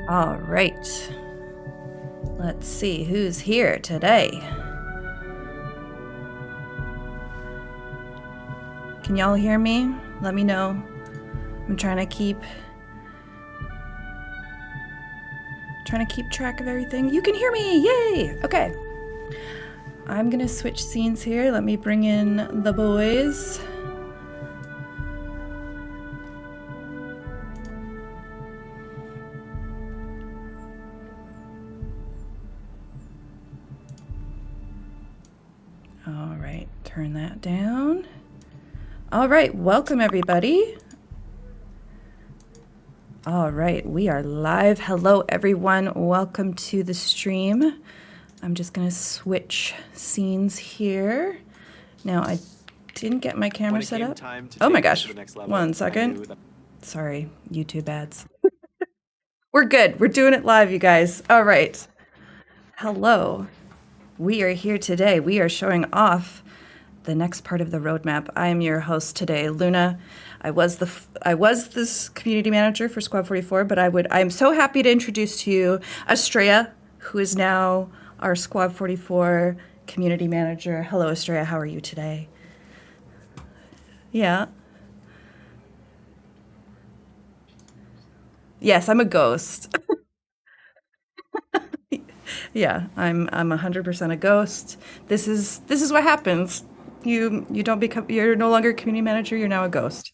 All right. Let's see who's here today. Can y'all hear me? Let me know. I'm trying to keep track of everything. You can hear me. Yay. Okay. I'm going to switch scenes here. Let me bring in the boys. All right, turn that down. All right, welcome everybody. All right, we are live. Hello everyone, welcome to the stream. I'm just gonna switch scenes here. Now I didn't get my camera set up. Oh my gosh, 1 second. Sorry, YouTube ads. We're good, we're doing it live, you guys. All right, hello. We are here today. We are showing off the next part of the roadmap. I am your host today, Luna. I was this community manager for Squad 44, but I'm so happy to introduce to you Estrella, who is now our Squad 44 community manager. Hello, Estrella. How are you today? Yeah. Yes, I'm a ghost. Yeah, I'm 100% a ghost. This is what happens. You're no longer a community manager, you're now a ghost.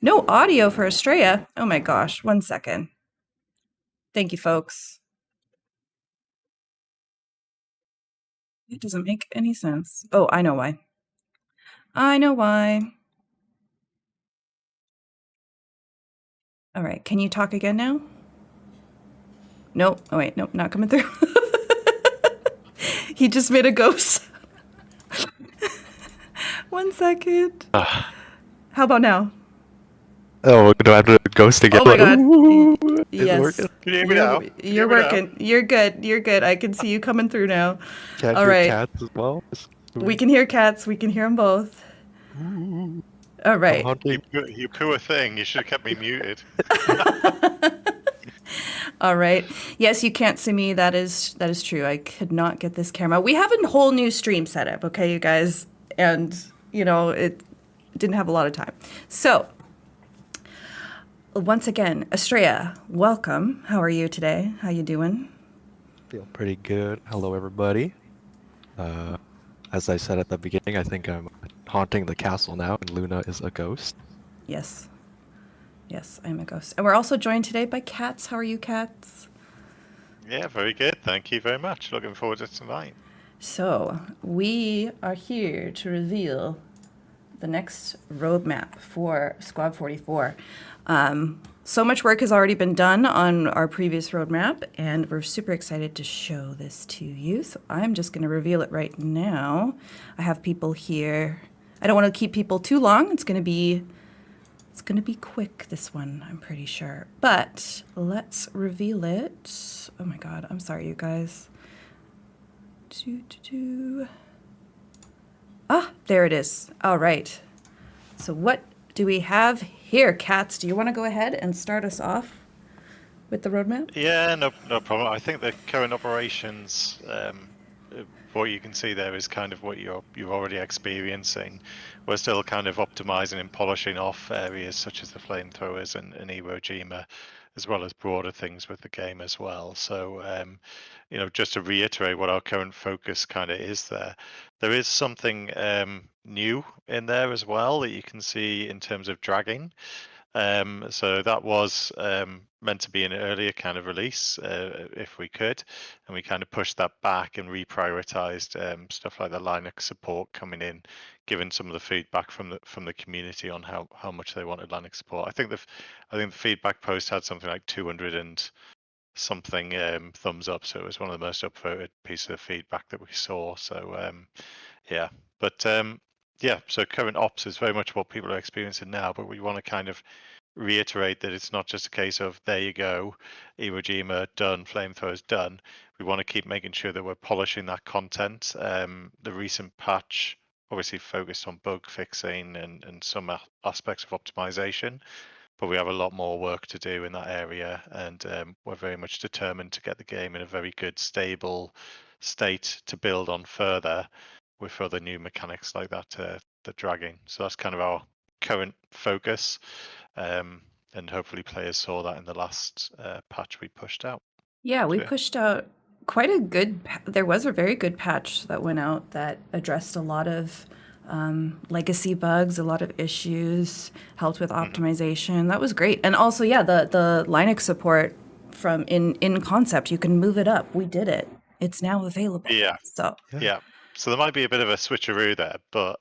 No audio for Estrella. Oh my gosh, 1 second. Thank you, folks. It doesn't make any sense. Oh, I know why. I know why. All right, can you talk again now? Nope. Oh wait, nope, not coming through. He just made a ghost. 1 second. How about now? Oh, do I have to ghost again? Oh my god. Yes. Working? Can you hear me now? You're working. You're good. You're good. I can see you coming through now. Can't All hear right. cats as well? We can hear cats. We can hear them both. All right. You poor thing. You should have kept me muted. All right. Yes, you can't see me. That is true. I could not get this camera. We have a whole new stream setup, okay, you guys? And, it didn't have a lot of time. So, once again, Estrella, welcome. How are you today? How you doing? Feel pretty good. Hello, everybody. As I said at the beginning, I think I'm haunting the castle now, and Luna is a ghost. Yes. Yes, I'm a ghost. And we're also joined today by Cats. How are you, Cats? Yeah, very good. Thank you very much. Looking forward to tonight. So, we are here to reveal the next roadmap for Squad 44. So much work has already been done on our previous roadmap, and we're super excited to show this to you. So I'm just going to reveal it right now. I have people here. I don't want to keep people too long. It's going to be quick, this one, I'm pretty sure. But let's reveal it. Oh my god, I'm sorry, you guys. Ah, there it is. All right. So what do we have here, Cats? Do you want to go ahead and start us off with the roadmap? Yeah, no problem. I think the current operations, what you can see there is kind of what you're already experiencing. We're still kind of optimizing and polishing off areas such as the flamethrowers and Iwo Jima, as well as broader things with the game as well. So, just to reiterate what our current focus kind of is there is something new in there as well that you can see in terms of dragging. So that was meant to be an earlier kind of release, if we could, and we kind of pushed that back and reprioritized stuff like the Linux support coming in, given some of the feedback from the community on how much they wanted Linux support. I think the feedback post had something like 200 and something thumbs up, so it was one of the most upvoted pieces of feedback that we saw. So yeah, but yeah, so current ops is very much what people are experiencing now, but we want to kind of reiterate that it's not just a case of there you go, Iwo Jima done, flamethrowers done. We want to keep making sure that we're polishing that content. The recent patch obviously focused on bug fixing and some aspects of optimization, but we have a lot more work to do in that area, and we're very much determined to get the game in a very good, stable state to build on further with other new mechanics like that, the dragging. So that's kind of our current focus, and hopefully players saw that in the last patch we pushed out. Yeah, we So, yeah. pushed out quite a good. There was a very good patch that went out that addressed a lot of legacy bugs, a lot of issues, helped with optimization. That was great, and also, yeah, the Linux support from in concept, you can move it up. We did it. It's now available. Yeah. So Yeah. So there might be a bit of a switcheroo there, but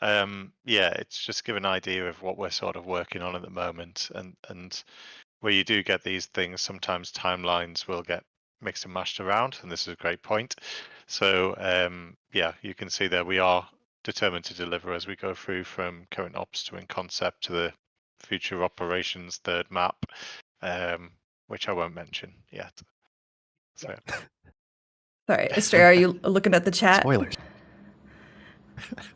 yeah, it's just give an idea of what we're sort of working on at the moment, and where you do get these things, sometimes timelines will get mixed and mashed around, and this is a great point. So yeah, you can see that we are determined to deliver as we go through from current ops to in concept to the future operations third map, which I won't mention yet. So sorry, Esther, are you looking at the chat? Spoilers.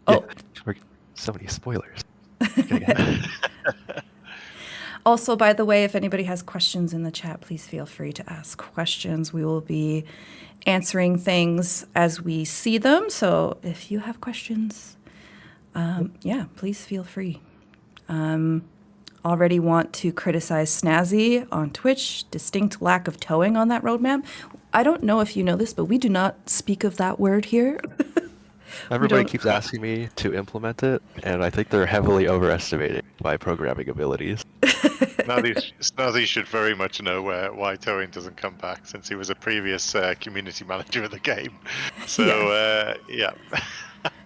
Oh. Yeah, so many spoilers. Also, by the way, if anybody has questions in the chat, please feel free to ask questions. We will be answering things as we see them. So if you have questions, yeah, please feel free. Already want to criticize Snazzy on Twitch. Distinct lack of towing on that roadmap. I don't know if you know this, but we do not speak of that word here. Everybody keeps asking me to implement it, and I think they're heavily overestimating my programming abilities. Snazzy should very much know why Towing doesn't come back, since he was a previous community manager of the game. So yeah.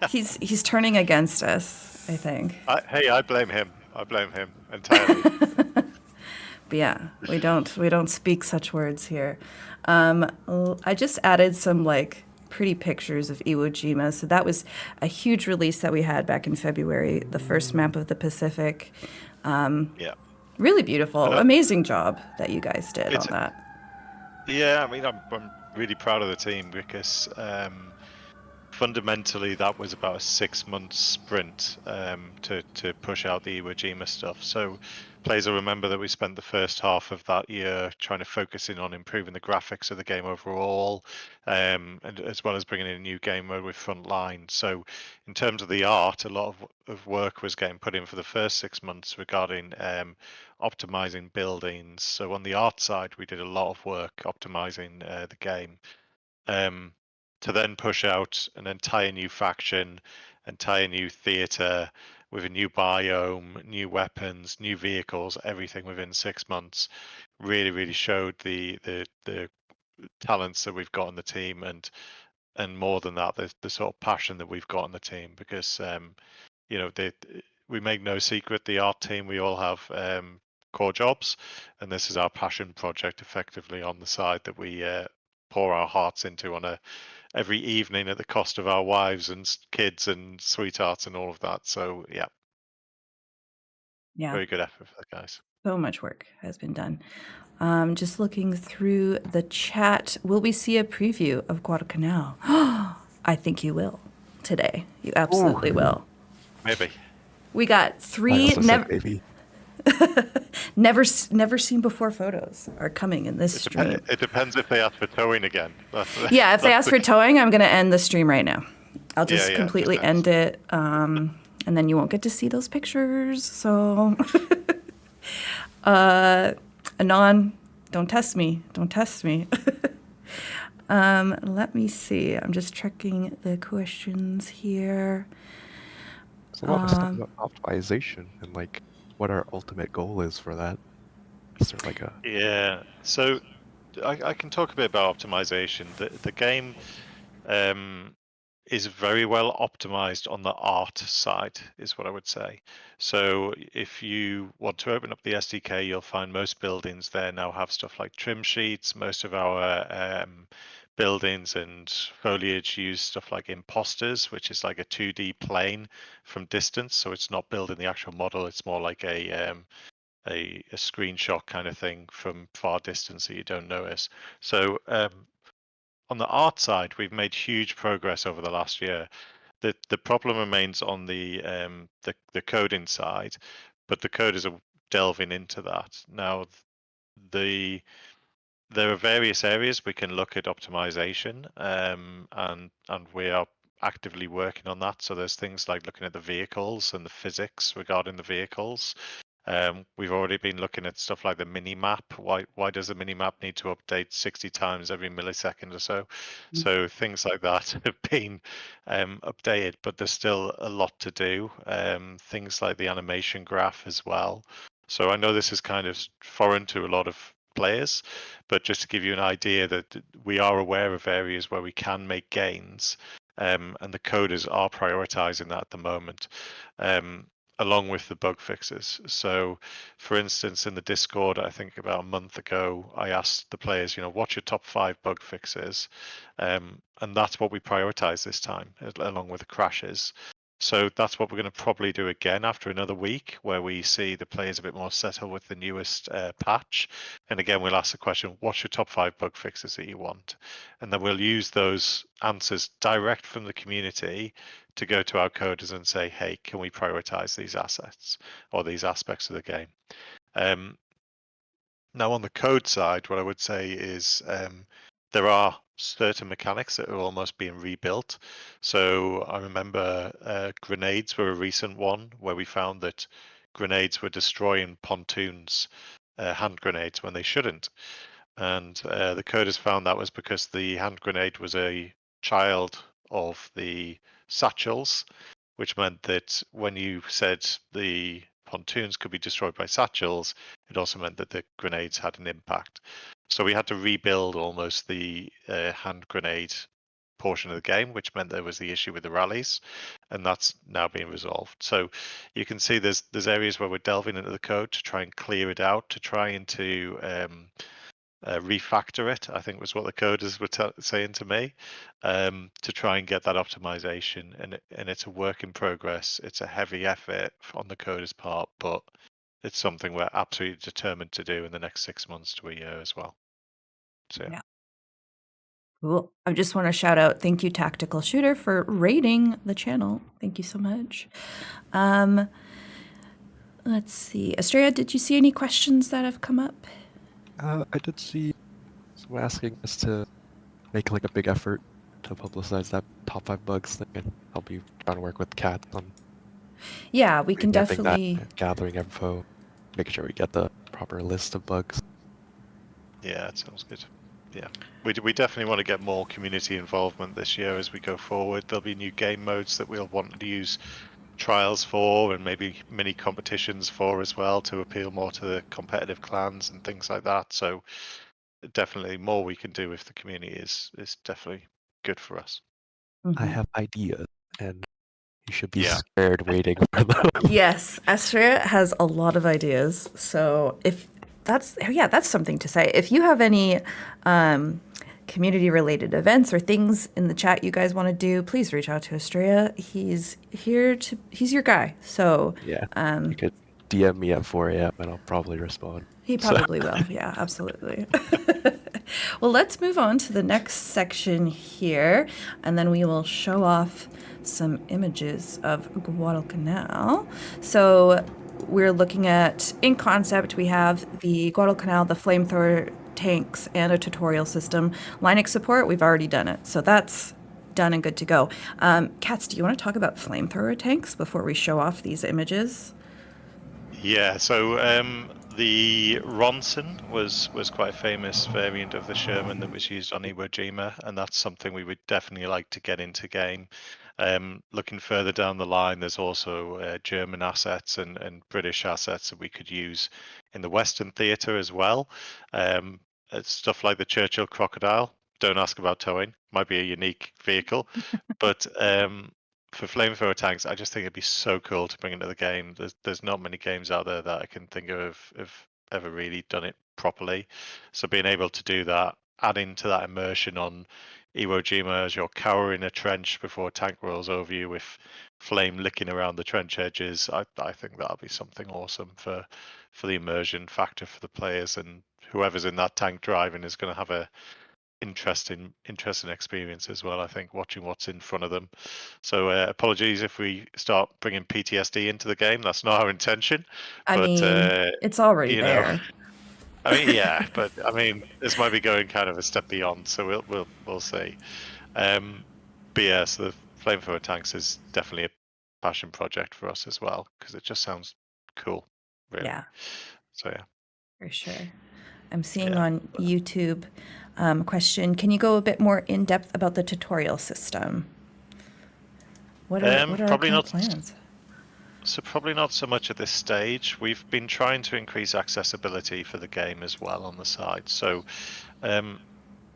He's turning against us, I think. Hey, I blame him. I blame him entirely. But yeah, we don't speak such words here. I just added some like pretty pictures of Iwo Jima. So that was a huge release that we had back in February, the first map of the Pacific. Yeah. Really beautiful. Amazing job that you guys did on that. Yeah, I mean, I'm really proud of the team because fundamentally that was about a 6-month sprint to push out the Iwo Jima stuff. So players will remember that we spent the first half of that year trying to focus in on improving the graphics of the game overall, and as well as bringing in a new game mode with Frontline. So in terms of the art, a lot of work was getting put in for the first 6 months regarding optimizing buildings. So on the art side, we did a lot of work optimizing the game. To then push out an entire new faction, entire new theater with a new biome, new weapons, new vehicles, everything within 6 months, really showed the talents that we've got on the team, and more than that, the sort of passion that we've got on the team, because you know, we make no secret, the art team, we all have core jobs, and this is our passion project effectively on the side that we pour our hearts into on every evening at the cost of our wives and kids and sweethearts and all of that. So yeah, very good effort for the guys. So much work has been done. Just looking through the chat, will we see a preview of Guadalcanal? I think you will today. You absolutely will. Maybe. We got 3 never seen before photos are coming in this stream. It depends if they ask for towing again. Yeah, if they ask for towing, I'm going to end the stream right now. I'll just completely end it, and then you won't get to see those pictures. So, Anon, don't test me. Don't test me. Let me see. I'm just checking the questions here. There's a lot of stuff about optimization and like what our ultimate goal is for that. Is there like a... Yeah, so I can talk a bit about optimization. The game is very well optimized on the art side, is what I would say. So if you want to open up the SDK, you'll find most buildings there now have stuff like trim sheets. Most of our buildings and foliage use stuff like imposters, which is like a 2D plane from distance. So it's not building the actual model. It's more like a screenshot kind of thing from far distance that you don't notice. So on the art side, we've made huge progress over the last year. The problem remains on the coding side, but the code is a delving into that. Now, there are various areas we can look at optimization, and we are actively working on that. So there's things like looking at the vehicles and the physics regarding the vehicles. We've already been looking at stuff like the mini map. Why does the mini map need to update 60 times every millisecond or so? So things like that have been updated, but there's still a lot to do. Things like the animation graph as well. So I know this is kind of foreign to a lot of players, but just to give you an idea that we are aware of areas where we can make gains, and the coders are prioritizing that at the moment. Along with the bug fixes. So, for instance, in the Discord, I think about a month ago, I asked the players, what's your top 5 bug fixes? And that's what we prioritize this time, along with the crashes. So that's what we're going to probably do again after another week, where we see the players a bit more settled with the newest patch. And again, we'll ask the question, what's your top 5 bug fixes that you want? And then we'll use those answers direct from the community to go to our coders and say, hey, can we prioritize these assets or these aspects of the game? Now, on the code side, what I would say is there are certain mechanics that are almost being rebuilt. So I remember grenades were a recent one where we found that grenades were destroying pontoons, hand grenades, when they shouldn't. And the coders found that was because the hand grenade was a child of the satchels, which meant that when you said the pontoons could be destroyed by satchels, it also meant that the grenades had an impact. So we had to rebuild almost the hand grenade portion of the game, which meant there was the issue with the rallies, and that's now being resolved. So you can see there's areas where we're delving into the code to try and clear it out, to try and to refactor it, I think was what the coders were saying to me, to try and get that optimization. And it's a work in progress. It's a heavy effort on the coders' part, but it's something we're absolutely determined to do in the next 6 months to a year as well. So yeah. Yeah. Cool. I just want to shout out, thank you, Tactical Shooter, for rating the channel. Thank you so much. Let's see. Estrella, did you see any questions that have come up? I did see someone asking us to make like a big effort to publicize that top 5 bugs thing, and I'll be trying to work with Kat on Yeah, we can revamping that, definitely. and gathering info, making sure we get the proper list of bugs. Yeah, that sounds good. Yeah, we definitely want to get more community involvement this year as we go forward. There'll be new game modes that we'll want to use trials for, and maybe mini competitions for as well, to appeal more to the competitive clans and things like that. So definitely more we can do with the community is definitely good for us. I Mhm. have ideas, and you should be Yeah. scared waiting for them. Yes, Estrella has a lot of ideas. So if that's something to say. If you have any community related events or things in the chat you guys want to do, please reach out to Estrella. He's your guy. So Yeah, you could DM me at 4 a.m. and I'll probably respond. he probably will. Yeah, absolutely. Well, let's move on to the next section here, and then we will show off some images of Guadalcanal. So we're looking at, in concept, we have the Guadalcanal, the flamethrower tanks, and a tutorial system. Linux support, we've already done it. So that's done and good to go. Katz, do you want to talk about flamethrower tanks before we show off these images? Yeah, so the Ronson was quite a famous variant of the Sherman that was used on Iwo Jima, and that's something we would definitely like to get into game. Looking further down the line, there's also German assets and British assets that we could use in the Western theatre as well. It's stuff like the Churchill Crocodile. Don't ask about towing. Might be a unique vehicle, but for flamethrower tanks, I just think it'd be so cool to bring into the game. There's not many games out there that I can think of ever really done it properly. So being able to do that, adding to that immersion on Iwo Jima as you're cowering a trench before a tank rolls over you with flame licking around the trench edges, I think that'll be something awesome for the immersion factor for the players, and whoever's in that tank driving is going to have interesting experience as well. I think watching what's in front of them. So apologies if we start bringing PTSD into the game. That's not our intention. I But mean, it's already you know, there. I mean, yeah. But I mean, this might be going kind of a step beyond. So we'll see. But yeah, so the flamethrower tanks is definitely a passion project for us as well because it just sounds cool, really. Yeah, So yeah. for sure. I'm seeing Yeah. on YouTube question, can you go a bit more in depth about the tutorial system? What are our Probably kind of not. plans? So probably not so much at this stage. We've been trying to increase accessibility for the game as well on the side. So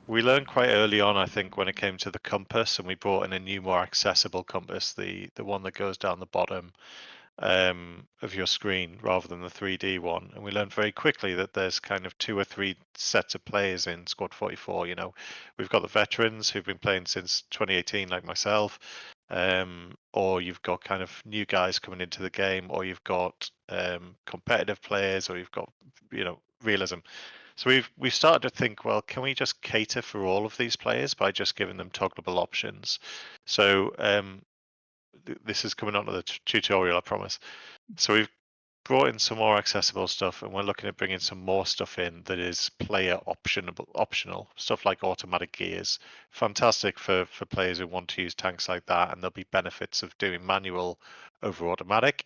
we learned quite early on, I think, when it came to the compass, and we brought in a new, more accessible compass, the one that goes down the bottom of your screen rather than the 3D one. And we learned very quickly that there's kind of 2 or 3 sets of players in Squad 44. You know, we've got the veterans who've been playing since 2018, like myself, or you've got kind of new guys coming into the game, or you've got competitive players, or you've got, you know, realism. So we've started to think, well, can we just cater for all of these players by just giving them toggleable options? So this is coming onto the tutorial, I promise. So we've brought in some more accessible stuff, and we're looking at bringing some more stuff in that is player optional stuff like automatic gears. Fantastic for players who want to use tanks like that, and there'll be benefits of doing manual over automatic.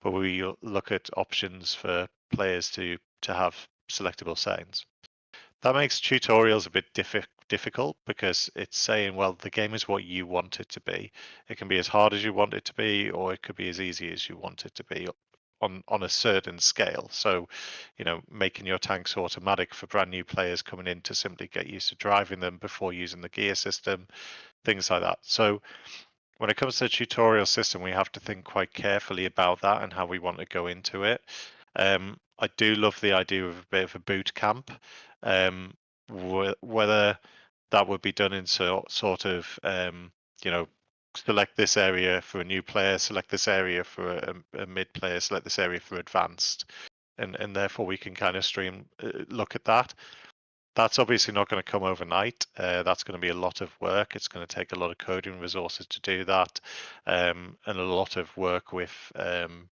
But we look at options for players to have selectable settings. That makes tutorials a bit difficult because it's saying, well, the game is what you want it to be. It can be as hard as you want it to be, or it could be as easy as you want it to be on a certain scale. So, you know, making your tanks automatic for brand new players coming in to simply get used to driving them before using the gear system, things like that. So when it comes to the tutorial system, we have to think quite carefully about that and how we want to go into it. I do love the idea of a bit of a boot camp. Whether that would be done in sort of, you know, select this area for a new player, select this area for a mid player, select this area for advanced, and therefore we can kind of look at that. That's obviously not going to come overnight. That's going to be a lot of work. It's going to take a lot of coding resources to do that, and a lot of work with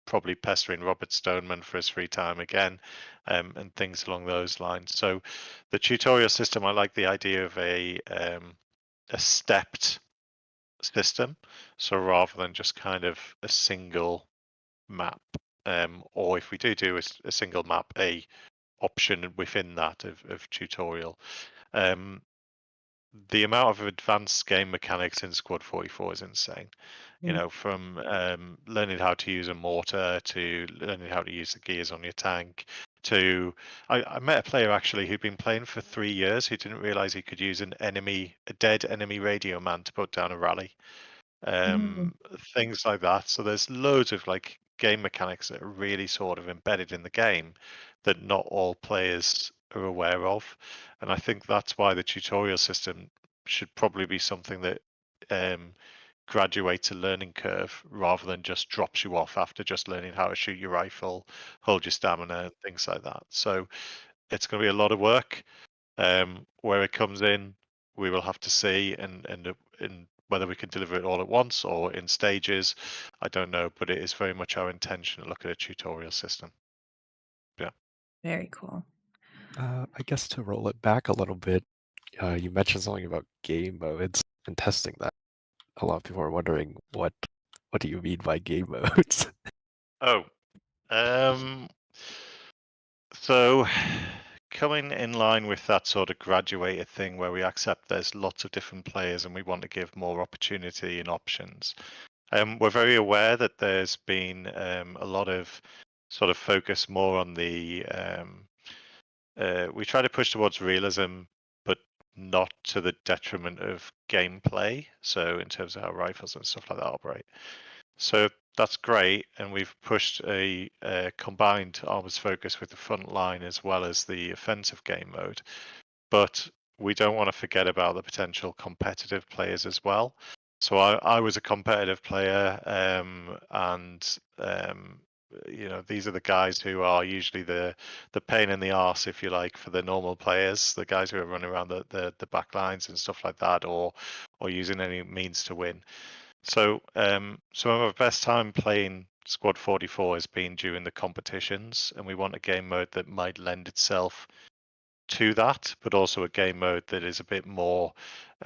probably pestering Robert Stoneman for his free time again, and things along those lines. So, the tutorial system, I like the idea of a stepped system. So rather than just kind of a single map, or if we do a single map, a option within that of tutorial. The amount of advanced game mechanics in Squad 44 is insane. You know, from learning how to use a mortar to learning how to use the gears on your tank to I met a player actually who'd been playing for 3 years who didn't realize he could use a dead enemy radio man to put down a rally. Mm. Things like that. So there's loads of like game mechanics that are really sort of embedded in the game that not all players are aware of. And I think that's why the tutorial system should probably be something that graduates a learning curve rather than just drops you off after just learning how to shoot your rifle, hold your stamina, and things like that. So it's going to be a lot of work. Where it comes in, we will have to see, and whether we can deliver it all at once or in stages, I don't know. But it is very much our intention to look at a tutorial system. Yeah. Very cool. I guess to roll it back a little bit, you mentioned something about game modes and testing that. A lot of people are wondering what do you mean by game modes? Oh. So coming in line with that sort of graduated thing where we accept there's lots of different players and we want to give more opportunity and options. We're very aware that there's been a lot of sort of focus more on the we try to push towards realism, but not to the detriment of gameplay. So in terms of how rifles and stuff like that operate. So that's great, and we've pushed a combined armors focus with the front line as well as the offensive game mode. But we don't want to forget about the potential competitive players as well. So I was a competitive player, and these are the guys who are usually the pain in the arse, if you like, for the normal players, the guys who are running around the back lines and stuff like that, or using any means to win. So some of our best time playing Squad 44 has been during the competitions, and we want a game mode that might lend itself to that, but also a game mode that is a bit more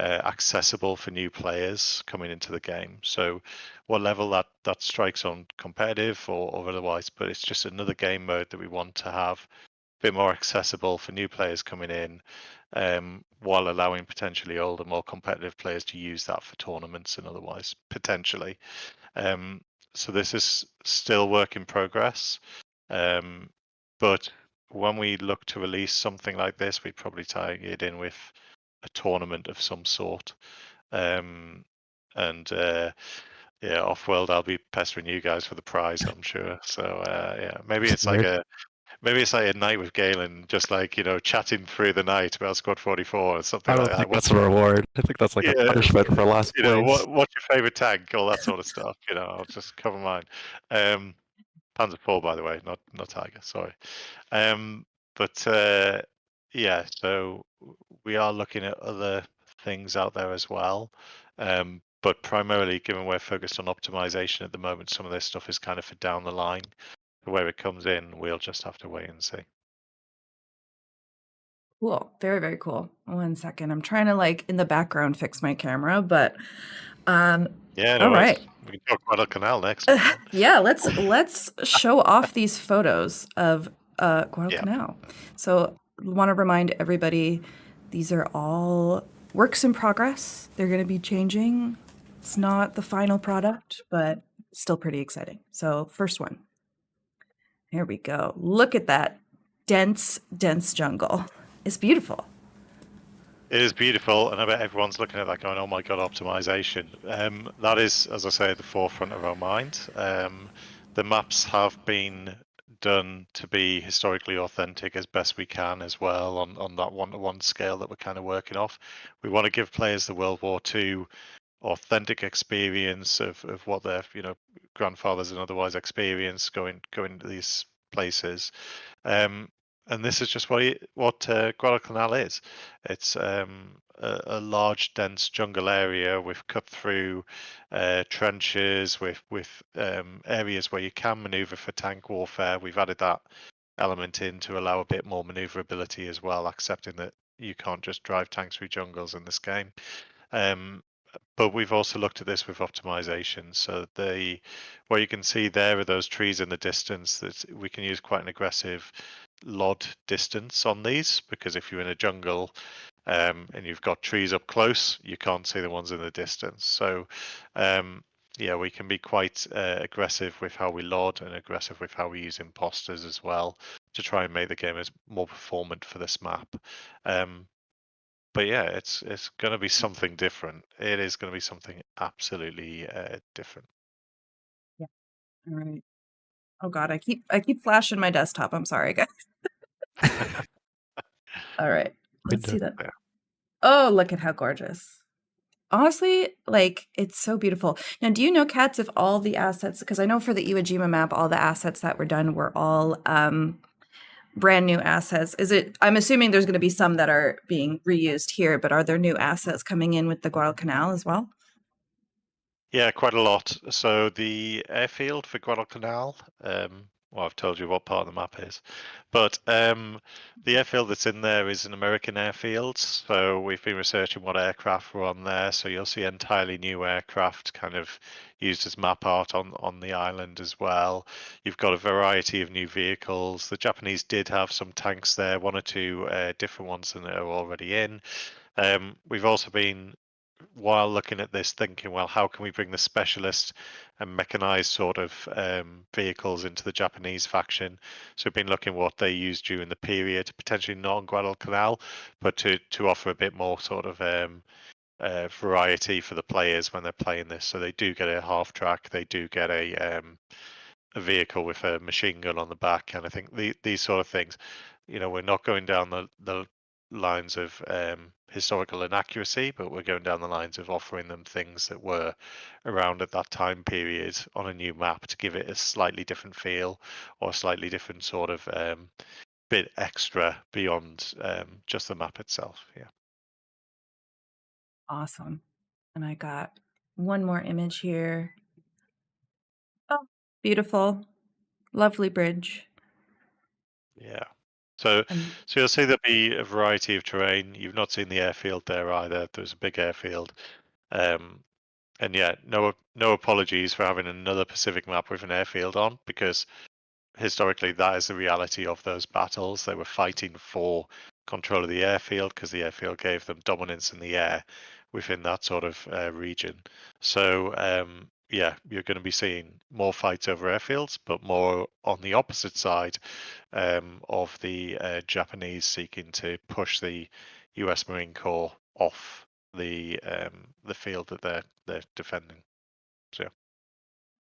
accessible for new players coming into the game. So what level that strikes on competitive or otherwise, but it's just another game mode that we want to have a bit more accessible for new players coming in, while allowing potentially older, more competitive players to use that for tournaments and otherwise, potentially. So this is still work in progress. But when we look to release something like this, we'd probably tie it in with a tournament of some sort. And yeah, off-world, I'll be pestering you guys for the prize, I'm sure. So yeah, maybe it's like a night with Galen, just like chatting through the night about Squad 44 or something I like don't that. think that's a reward. I think that's like a Yeah, punishment for last place. what's your favorite tank, all that sort of stuff. I'll just cover mine. Panzer IV, by the way, not Tiger. Sorry. But yeah, so we are looking at other things out there as well. But primarily, given we're focused on optimization at the moment, some of this stuff is kind of for down the line. Where it comes in, we'll just have to wait and see. Cool. Very, very cool. 1 second. I'm trying to in the background fix my camera, but Yeah, no all worries. right. We can talk Guadalcanal next if you want. Yeah, let's show off these photos of Yeah. Guadalcanal. So want to remind everybody these are all works in progress. They're going to be changing. It's not the final product, but still pretty exciting. So first one. Here we go. Look at that dense jungle. It's beautiful. It is beautiful, and I bet everyone's looking at that going, "Oh my god, optimization!" That is, as I say, at the forefront of our mind. The maps have been done to be historically authentic as best we can, as well on that one-to-one scale that we're kind of working off. We want to give players the World War II authentic experience of what their grandfathers and otherwise experienced going to these places. And this is just what Guadalcanal is. It's a large, dense jungle area with cut-through trenches, with areas where you can maneuver for tank warfare. We've added that element in to allow a bit more maneuverability as well, accepting that you can't just drive tanks through jungles in this game. But we've also looked at this with optimization. So what you can see there are those trees in the distance that we can use quite an aggressive LOD distance on these, because if you're in a jungle and you've got trees up close, you can't see the ones in the distance. So yeah, we can be quite aggressive with how we LOD and aggressive with how we use imposters as well to try and make the game as more performant for this map. But yeah, it's going to be something different. It is going to be something absolutely different. Yeah. All right. Oh God, I keep flashing my desktop. I'm sorry, guys. All right. Let's see that. Yeah. Oh, look at how gorgeous. Honestly, it's so beautiful. Now, do you know, Katz, if all the assets, because I know for the Iwo Jima map, all the assets that were done were all brand new assets. I'm assuming there's going to be some that are being reused here, but are there new assets coming in with the Guadalcanal as well? Yeah, quite a lot. So the airfield for Guadalcanal, well, I've told you what part of the map is, but the airfield that's in there is an American airfield. So we've been researching what aircraft were on there. So you'll see entirely new aircraft kind of used as map art on the island as well. You've got a variety of new vehicles. The Japanese did have some tanks there, one or two different ones than are already in. We've also been, while looking at this, thinking, well, how can we bring the specialist and mechanized sort of vehicles into the Japanese faction? So we've been looking what they used during the period, potentially not on Guadalcanal, but to offer a bit more sort of variety for the players when they're playing this. So they do get a half track, they do get a vehicle with a machine gun on the back, and I think these sort of things, we're not going down the lines of historical inaccuracy, but we're going down the lines of offering them things that were around at that time period on a new map to give it a slightly different feel or a slightly different sort of bit extra beyond just the map itself. Yeah. Awesome. And I got one more image here. Oh, beautiful. Lovely bridge. Yeah. So And you'll see there'll be a variety of terrain. You've not seen the airfield there either. There's a big airfield. And yeah, no apologies for having another Pacific map with an airfield on, because historically that is the reality of those battles. They were fighting for control of the airfield because the airfield gave them dominance in the air within that sort of region. So yeah, you're going to be seeing more fights over airfields, but more on the opposite side of the Japanese seeking to push the U.S. Marine Corps off the field that they're defending. So yeah.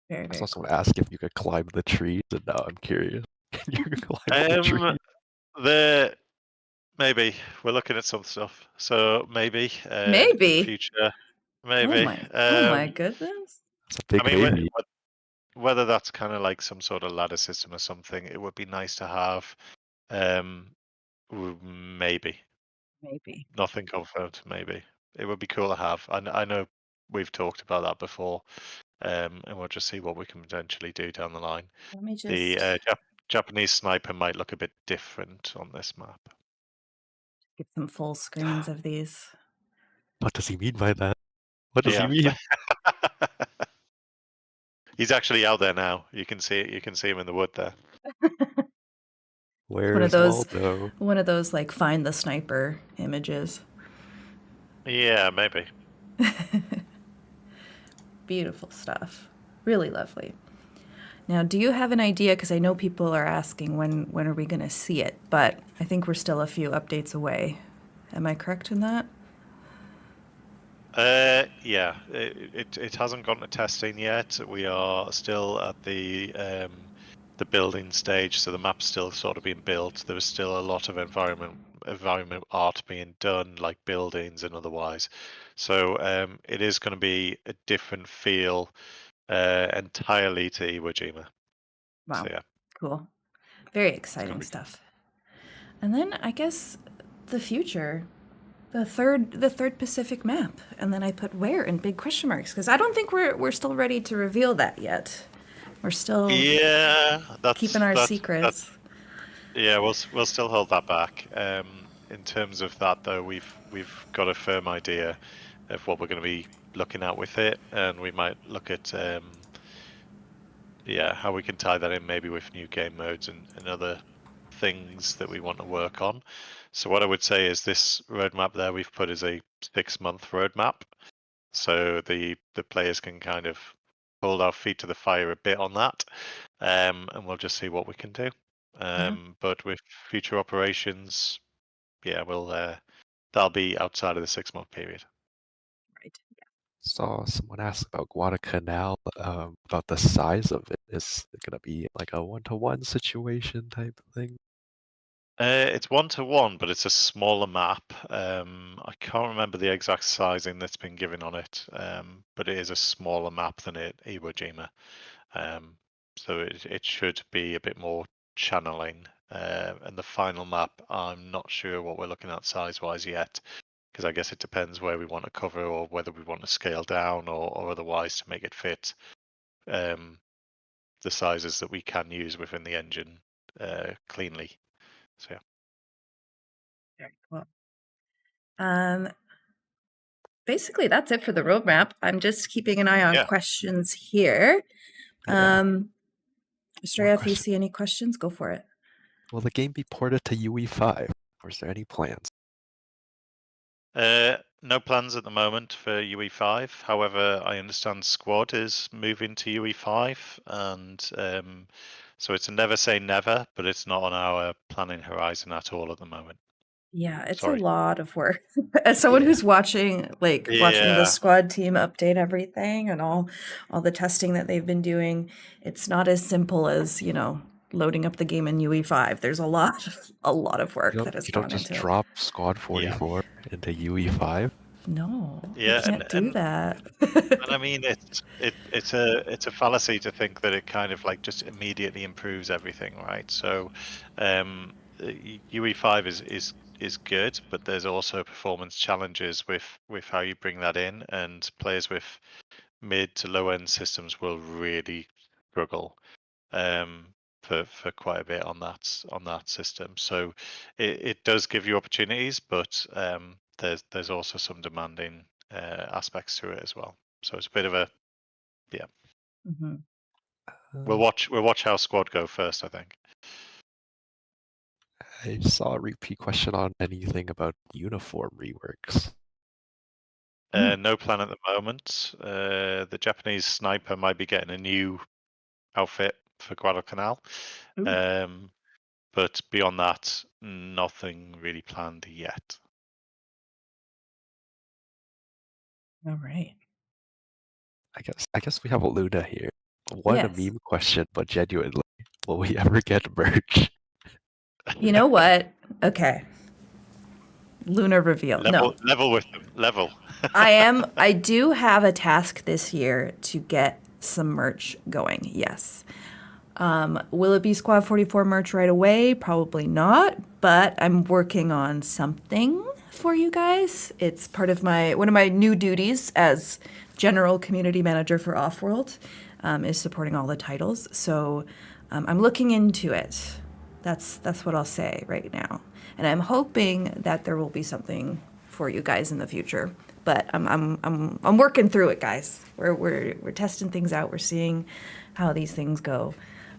very, I was very also cool. going to ask if you could climb the trees, and now I'm curious. Can you climb the trees? The maybe we're looking at some stuff, so maybe in Maybe. future, maybe. Oh my goodness. It's a big I mean, maybe. whether that's kind of like some sort of ladder system or something, it would be nice to have. Maybe Maybe. nothing confirmed. Maybe it would be cool to have. I know we've talked about that before, and we'll just see what we can potentially do down the line. Let me The just Japanese sniper might look a bit different on this map. get some full screens of these. What does he mean by that? What does he Yeah. mean? He's actually out there now. You can see it. You can see him in the wood there. Where One of is those Waldo? like find the sniper images. Yeah, maybe. Beautiful stuff. Really lovely. Now, do you have an idea? Because I know people are asking when are we going to see it, but I think we're still a few updates away. Am I correct in that? Yeah. It hasn't gone to testing yet. We are still at the building stage, so the map's still sort of being built. There is still a lot of environment art being done, like buildings and otherwise. So it is going to be a different feel entirely to Iwo Jima. Wow. So yeah. Cool. Very It's gonna exciting be stuff. And then I guess the future, the third Pacific map, and then I put where in big question marks because I don't think we're still ready to reveal that yet. We're still keeping our that's secrets. yeah, we'll still hold that back. In terms of that, though, we've got a firm idea of what we're going to be looking at with it, and we might look at yeah, how we can tie that in maybe with new game modes and other things that we want to work on. So what I would say is this roadmap there we've put is a 6-month roadmap, so the players can kind of hold our feet to the fire a bit on that, and we'll just see what we can do. But with future operations, yeah, we'll that'll be outside of the 6-month period. Right. Saw someone ask about Guadalcanal, about the size of it. Is it gonna be like a 1-to-1 situation type thing? It's 1-to-1, but it's a smaller map. I can't remember the exact sizing that's been given on it, but it is a smaller map than Iwo Jima. So it should be a bit more channeling. And the final map, I'm not sure what we're looking at size-wise yet, because I guess it depends where we want to cover or whether we want to scale down or otherwise to make it fit the sizes that we can use within the engine cleanly. So yeah. Very cool. Basically, that's it for the roadmap. I'm just keeping an eye on Yeah. questions here. Yeah. Estrella, if you question. see any questions, go for it. Will the game be ported to UE5, or is there any plans? No plans at the moment for UE5. However, I understand Squad is moving to UE5, and so it's a never say never, but it's not on our planning horizon at all at the moment. Yeah, it's a Sorry. lot of work. As someone Yeah. who's watching the Yeah. squad team update everything and all the testing that they've been doing, it's not as simple as, loading up the game in UE5. There's a lot of work that has You don't gone just into it. drop Squad Yeah. 44 into UE5. No, you Yeah, can't do that. and I mean it's a fallacy to think that it kind of like just immediately improves everything, right? So UE5 is good, but there's also performance challenges with how you bring that in, and players with mid to low end systems will really struggle for quite a bit on that system. So it does give you opportunities, but there's also some demanding aspects to it as well. So it's a bit of a Mhm. we'll watch how squad go first, I think. I saw a repeat question on anything about uniform reworks. No plan at the moment. The Japanese sniper might be getting a new outfit for Guadalcanal. Ooh. But beyond that, nothing really planned yet. All right. I guess we have a Luna here. One a Yes. meme question, but genuinely, will we ever get merch? You know what? Okay. Lunar reveal. No. Level with them. Level. I do have a task this year to get some merch going. Yes. Will it be Squad 44 merch right away? Probably not, but I'm working on something for you guys. It's part of one of my new duties as general community manager for Offworld, is supporting all the titles. So I'm looking into it. That's what I'll say right now, and I'm hoping that there will be something for you guys in the future. But I'm working through it, guys. We're testing things out. We're seeing how these things go.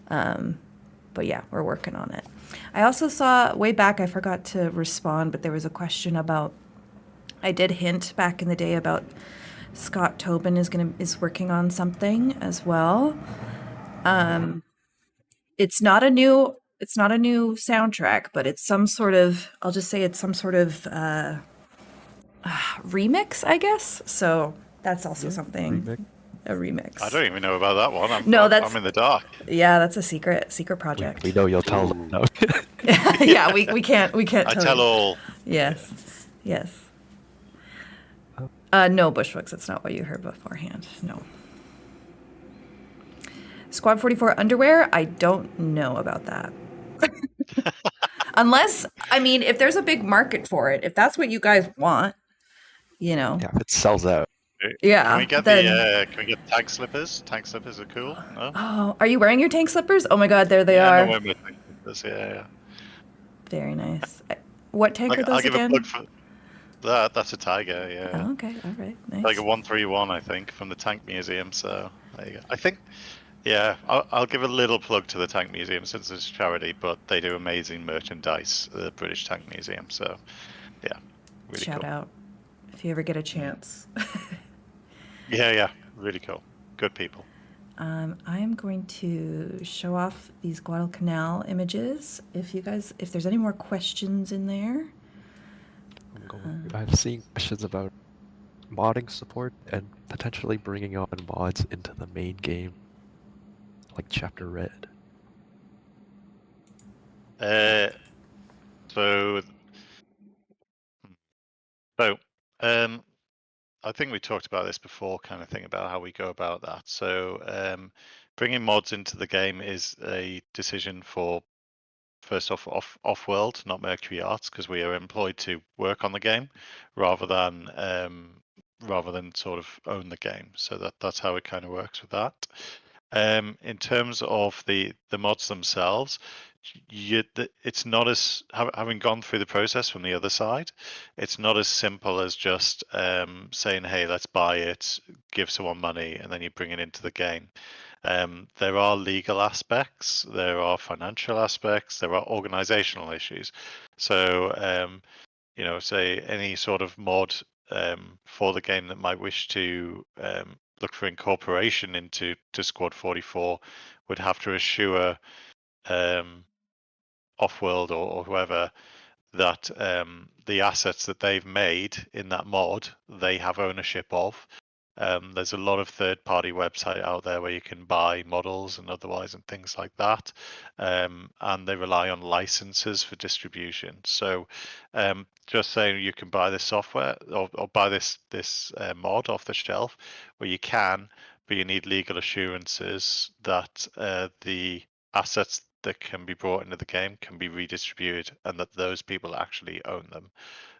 But yeah, we're working on it. I also saw way back, I forgot to respond, but there was a question about, I did hint back in the day about Scott Tobin is working on something as well. It's not a new soundtrack, but it's some sort of, I'll just say it's some sort of remix, I guess. So that's also something. Remix. A remix. I don't even know about that one. that's I'm in the dark. Yeah, that's a secret project. We know you'll tell them. No. Yeah, we can't I tell tell you. all. Yes. Yes. Oh. No, Bushwicks, that's not what you heard beforehand. No. Squad 44 underwear, I don't know about that. Unless, I mean, if there's a big market for it, if that's what you guys want, Yeah, if it sells out. Yeah, Can we get then- can we get tank slippers? Tank slippers are cool. No. Oh, are you wearing your tank slippers? Oh my god, there they Yeah, are. I'm wearing my tank slippers. Yeah. Very nice. What tank are I'll those give again? a plug for that. That's a Tiger. Yeah. Oh, okay, all right, nice. Tiger 131, I think, from the Tank Museum. So there you go. I think. Yeah, I'll give a little plug to the Tank Museum since it's a charity, but they do amazing merchandise, the British Tank Museum. So, yeah, really Shout cool. out if you ever get a chance. Yeah, really cool. Good people. I am going to show off these Guadalcanal images. If there's any more questions in there. I've seen questions about modding support and potentially bringing on mods into the main game, like Chapter Red. So, I think we talked about this before, kind of thing, about how we go about that. So, bringing mods into the game is a decision for, first off world, not Mercury Arts, because we are employed to work on the game rather than sort of own the game. So that's how it kind of works with that. In terms of the mods themselves, it's not as having gone through the process from the other side. It's not as simple as just saying, "Hey, let's buy it, give someone money, and then you bring it into the game." There are legal aspects, there are financial aspects, there are organizational issues. So, say any sort of mod for the game that might wish to look for incorporation into Squad 44 would have to assure Offworld or whoever that the assets that they've made in that mod they have ownership of, There's a lot of third-party website out there where you can buy models and otherwise and things like that, and they rely on licenses for distribution. So just saying you can buy this software or buy this mod off the shelf, well, you can, but you need legal assurances that the assets that can be brought into the game can be redistributed and that those people actually own them.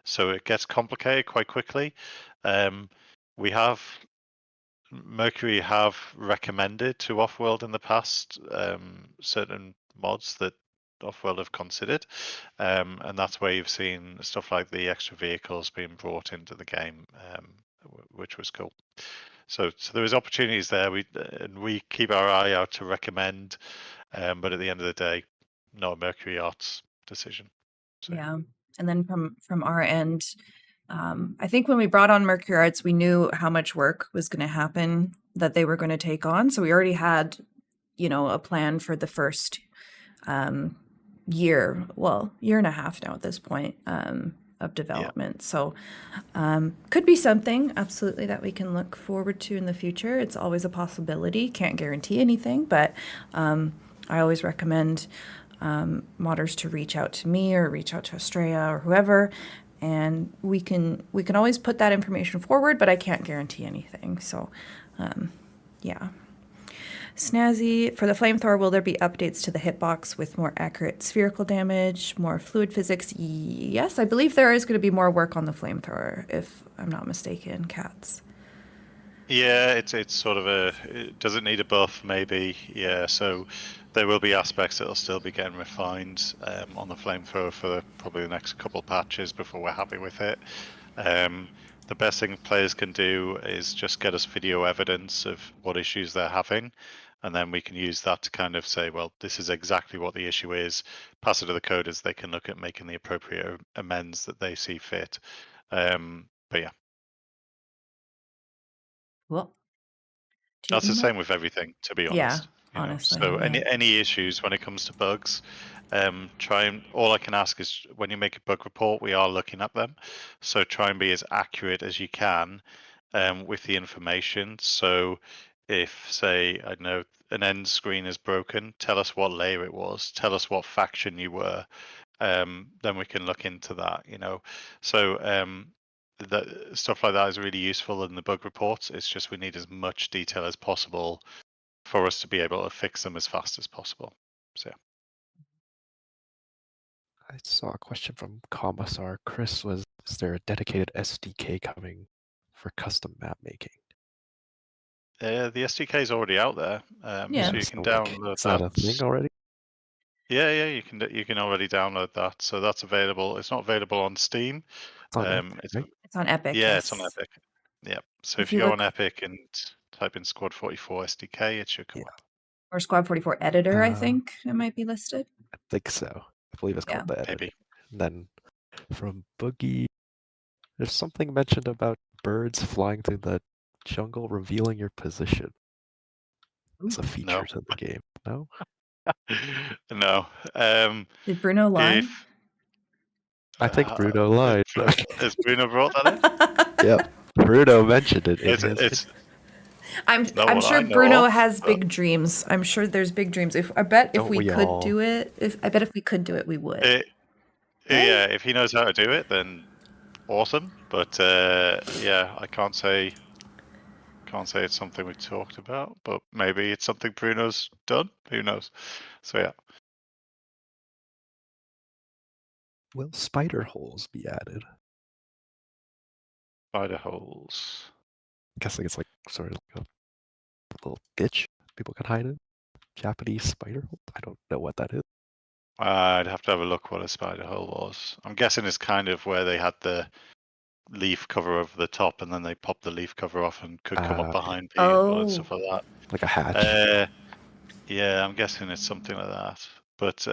So it gets complicated quite quickly. We have Mercury have recommended to Offworld in the past certain mods that Offworld have considered, and that's where you've seen stuff like the extra vehicles being brought into the game, which was cool. So there is opportunities there. We keep our eye out to recommend, but at the end of the day, not a Mercury Arts decision. So. Yeah. And then from our end, I think when we brought on Mercury Arts, we knew how much work was going to happen that they were going to take on. So we already had, a plan for the first year and a half now at this point of development. Yeah. So could be something absolutely that we can look forward to in the future. It's always a possibility. Can't guarantee anything, but I always recommend modders to reach out to me or reach out to Australia or whoever, and we can always put that information forward, but I can't guarantee anything. So yeah. Snazzy, for the flamethrower, will there be updates to the hitbox with more accurate spherical damage, more fluid physics? Yes, I believe there is going to be more work on the flamethrower, if I'm not mistaken, Cats. Yeah, it's sort of does it need a buff? Maybe, yeah. So there will be aspects that'll still be getting refined on the flamethrower for probably the next couple patches before we're happy with it. The best thing players can do is just get us video evidence of what issues they're having, and then we can use that to kind of say, well, this is exactly what the issue is, pass it to the coders, they can look at making the appropriate amends that they see fit. But yeah. Well, that's the same with everything, to be honest. Yeah, honestly. So any issues when it comes to bugs, all I can ask is when you make a bug report, we are looking at them. So try and be as accurate as you can with the information. So if, say, I know an end screen is broken, tell us what layer it was, tell us what faction you were, then we can look into that, So that stuff like that is really useful in the bug reports. It's just we need as much detail as possible for us to be able to fix them as fast as possible. So yeah. I saw a question from Commissar Chris is there a dedicated SDK coming for custom map making? The SDK is already out there, so you can download is that a thing already? Yeah, you can already download that. So that's available. It's not available on Steam. It's on Epic, right? It's on Epic. Yeah, yes. It's on Epic. Yeah. So if you go on Epic and type in Squad 44 SDK, it should come up. Or Squad 44 Editor, I think it might be listed. I think so. I believe it's called the Editor. Maybe. And then from Boogie, there's something mentioned about birds flying through the jungle revealing your position. It's a feature to the game. No? No. Did Bruno lie? I think Bruno lied. Has Bruno brought that in? Yep. Bruno mentioned it. I'm sure Bruno has big dreams. I'm sure there's big dreams. I bet if we could do it, we would. Yeah, if he knows how to do it, then awesome. But yeah, I can't say it's something we talked about, but maybe it's something Bruno's done. Who knows? So yeah. Will spider holes be added? Spider holes. I'm guessing it's like sort of like a little ditch people can hide in. Japanese spider hole? I don't know what that is. I'd have to have a look what a spider hole was. I'm guessing it's kind of where they had the leaf cover over the top and then they popped the leaf cover off and could come up behind people and stuff like that. Like a hatch. Yeah, I'm guessing it's something like that. But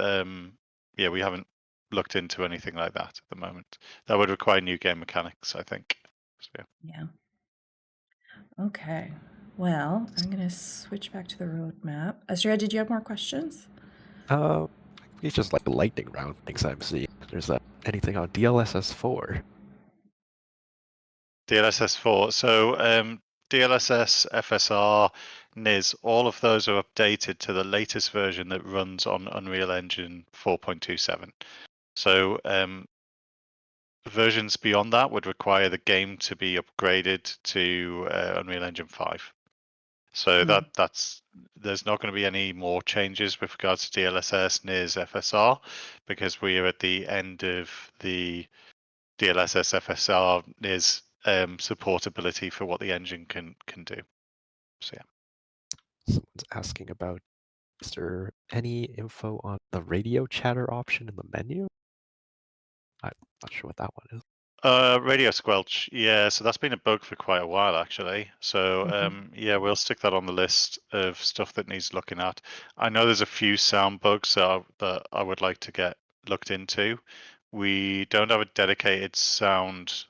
yeah, we haven't looked into anything like that at the moment. That would require new game mechanics, I think. So, yeah. Okay. Well, I'm going to switch back to the roadmap. Astria, did you have more questions? It's just like the lightning round things I'm seeing. There's anything on DLSS 4? DLSS 4. So DLSS, FSR, NIS, all of those are updated to the latest version that runs on Unreal Engine 4.27. So versions beyond that would require the game to be upgraded to Unreal Engine 5. So there's not going to be any more changes with regards to DLSS, NIS, FSR, because we are at the end of the DLSS, FSR, NIS supportability for what the engine can do. So yeah. Someone's asking about, is there any info on the radio chatter option in the menu? I'm not sure what that one is. Radio squelch, yeah. So that's been a bug for quite a while, actually. So yeah, we'll stick that on the list of stuff that needs looking at. I know there's a few sound bugs that I would like to get looked into. We don't have a dedicated sound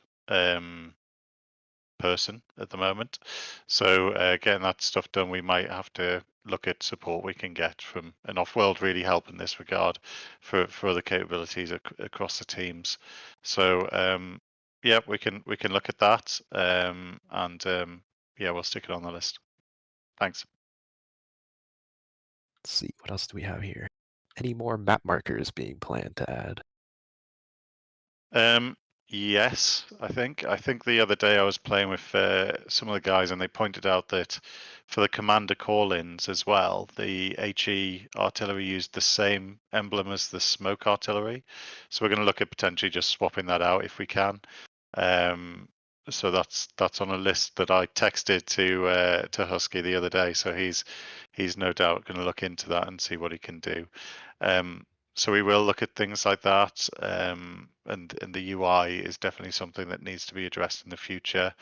person at the moment, so getting that stuff done, we might have to look at support we can get from an off-world really help in this regard for other capabilities across the teams. So yeah, we can look at that, and yeah, we'll stick it on the list. Thanks. Let's see, what else do we have here? Any more map markers being planned to add? Yes, I think the other day I was playing with some of the guys, and they pointed out that for the commander call-ins as well, the HE artillery used the same emblem as the smoke artillery. So we're going to look at potentially just swapping that out if we can. So that's on a list that I texted to Husky the other day. So he's no doubt going to look into that and see what he can do. So we will look at things like that, and the UI is definitely something that needs to be addressed in the future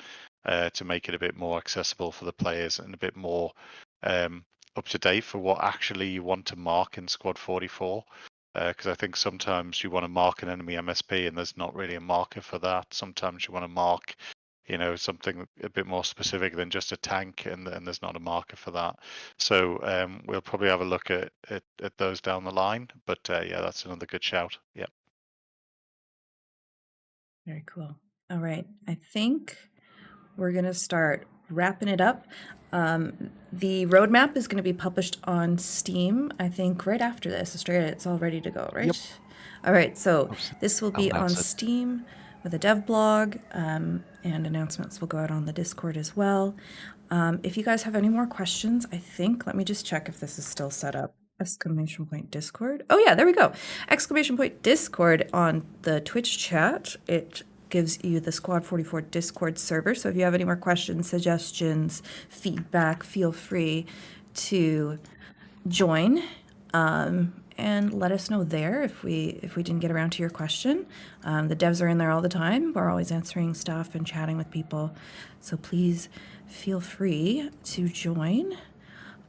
to make it a bit more accessible for the players and a bit more up to date for what actually you want to mark in Squad 44. Because I think sometimes you want to mark an enemy MSP and there's not really a marker for that. Sometimes you want to mark, something a bit more specific than just a tank, and there's not a marker for that. So we'll probably have a look at those down the line. But yeah, that's another good shout. Yeah. Very cool. All right. I think we're going to start wrapping it up. The roadmap is going to be published on Steam, I think, right after this. Australia, it's all ready to go, right? Yep. All right. So this will I'll be on announce it. Steam with a dev blog, and announcements will go out on the Discord as well. If you guys have any more questions, I think, let me just check if this is still set up. Exclamation point Discord. Oh yeah, there we go. Exclamation point Discord on the Twitch chat. It gives you the Squad 44 Discord server. So if you have any more questions, suggestions, feedback, feel free to join and let us know there if we didn't get around to your question. The devs are in there all the time. We're always answering stuff and chatting with people. So please feel free to join.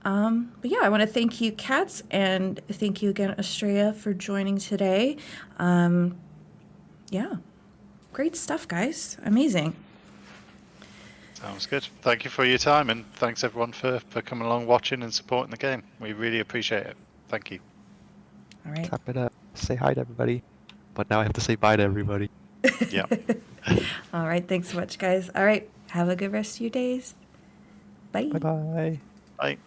But yeah, I want to thank you, Cats, and thank you again, Australia, for joining today. Yeah, great stuff, guys. Amazing. Sounds good. Thank you for your time, and thanks everyone for coming along, watching, and supporting the game. We really appreciate it. Thank you. All right. Clap it up. Say hi to everybody. But now I have to say bye to everybody. Yeah. All right. Thanks so much, guys. All right. Have a good rest of your days. Bye. Bye-bye. Bye.